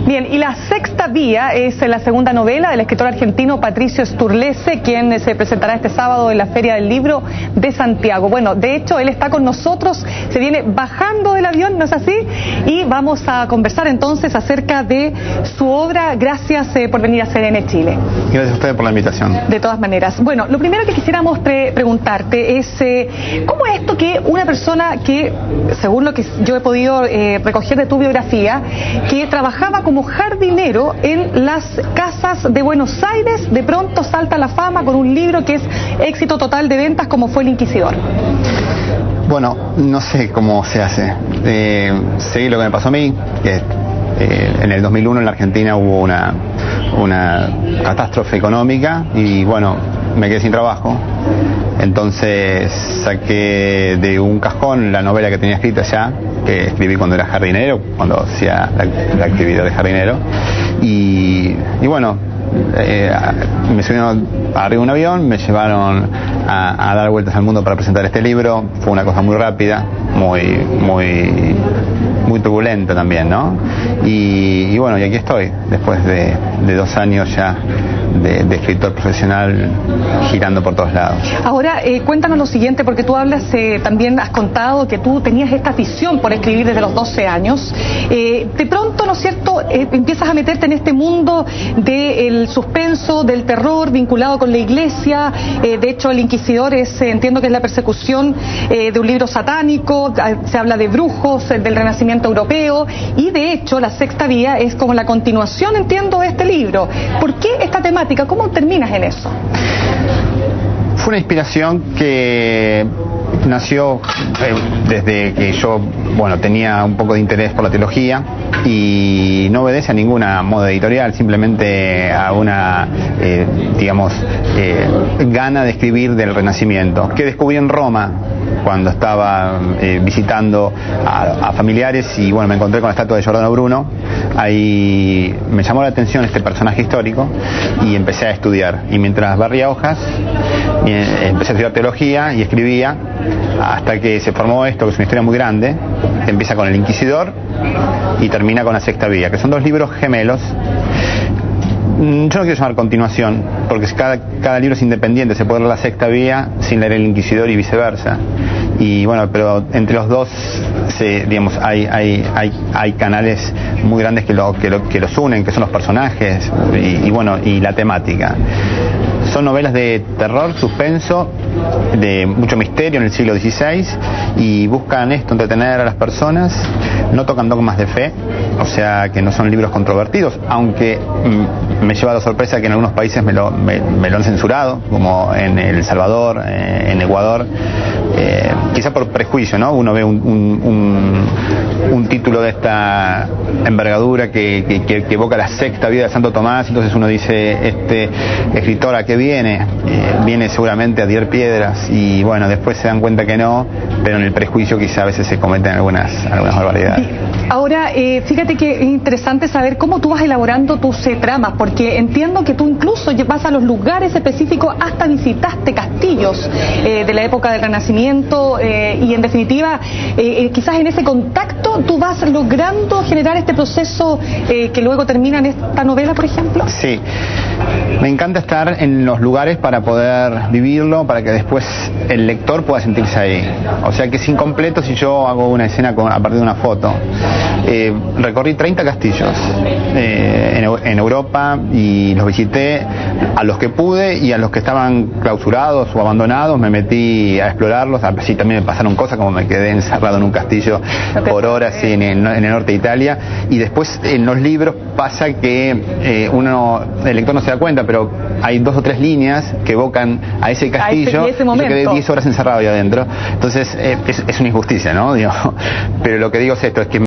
Bien, y La Sexta Vía es la segunda novela del escritor argentino Patricio Sturlese, quien se presentará este sábado en la Feria del Libro de Santiago. Bueno, de hecho, él está con nosotros, se viene bajando del avión, ¿no es así? Y vamos a conversar entonces acerca de su obra. Gracias por venir a CDN Chile. Gracias a ustedes por la invitación. De todas maneras. Bueno, lo primero que quisiéramos preguntarte es, ¿cómo es esto que una persona que, según lo que yo he podido recoger de tu biografía, que trabajaba como jardinero en las casas de Buenos Aires, de pronto salta a la fama con un libro que es éxito total de ventas, como fue El Inquisidor? Bueno, no sé cómo se hace. Seguí lo que me pasó a mí, que en el 2001 en la Argentina hubo una catástrofe económica y bueno, me quedé sin trabajo. Entonces saqué de un cajón la novela que tenía escrita ya, que escribí cuando era jardinero, cuando hacía la actividad de jardinero. Y bueno, me subieron arriba de un avión, me llevaron a dar vueltas al mundo para presentar este libro. Fue una cosa muy rápida, muy turbulenta también, ¿no? Y bueno, y aquí estoy, después de 2 años ya de escritor profesional, girando por todos lados. Ahora, cuéntanos lo siguiente, porque tú hablas, también has contado que tú tenías esta afición por escribir desde los 12 años. De pronto, ¿no es cierto?, empiezas a meterte en este mundo del suspenso, del terror, vinculado con la iglesia. De hecho, El Inquisidor entiendo que es la persecución de un libro satánico, se habla de brujos, del Renacimiento europeo, y de hecho, La Sexta Vía es como la continuación, entiendo, de este libro. ¿Por qué esta temática? ¿Cómo terminas en eso? Fue una inspiración que nació desde que yo, bueno, tenía un poco de interés por la teología y no obedece a ninguna moda editorial, simplemente a una, gana de escribir del Renacimiento, que descubrí en Roma cuando estaba visitando a familiares y bueno, me encontré con la estatua de Giordano Bruno. Ahí me llamó la atención este personaje histórico y empecé a estudiar. Y mientras barría hojas, empecé a estudiar teología y escribía hasta que se formó esto, que es una historia muy grande, que empieza con El Inquisidor y termina con La Sexta Vía, que son 2 libros gemelos. Yo no quiero llamar continuación, porque cada libro es independiente, se puede leer La Sexta Vía sin leer El Inquisidor y viceversa. Y bueno, pero entre los dos hay canales muy grandes que los unen, que son los personajes y la temática. Son novelas de terror, suspenso, de mucho misterio en el siglo XVI y buscan entretener a las personas. No tocan dogmas de fe, o sea que no son libros controvertidos, aunque me lleva la sorpresa que en algunos países me lo han censurado, como en El Salvador, en Ecuador. Quizá por prejuicio, ¿no? Uno ve un título de esta envergadura que evoca la Sexta Vía de Santo Tomás, entonces uno dice, este escritor, ¿a qué viene? Viene seguramente a tirar piedras y bueno, después se dan cuenta que no, pero en el prejuicio quizá a veces se cometen algunas barbaridades. Ahora, fíjate que es interesante saber cómo tú vas elaborando tus tramas, porque entiendo que tú incluso vas a los lugares específicos, hasta visitaste castillos de la época del Renacimiento, y en definitiva, quizás en ese contacto tú vas logrando generar este proceso que luego termina en esta novela, por ejemplo. Sí, me encanta estar en los lugares para poder vivirlo, para que después el lector pueda sentirse ahí. O sea que es incompleto si yo hago una escena a partir de una foto. Recorrí 30 castillos en Europa y los visité, a los que pude y a los que estaban clausurados o abandonados me metí a explorarlos. Así también me pasaron cosas, como me quedé encerrado en un castillo por horas en el norte de Italia. Y después en los libros pasa que el lector no se da cuenta, pero hay 2 o 3 líneas que evocan a ese castillo. Yo quedé 10 horas encerrado ahí adentro. Entonces es una injusticia, ¿no? Pero lo que digo es esto, es que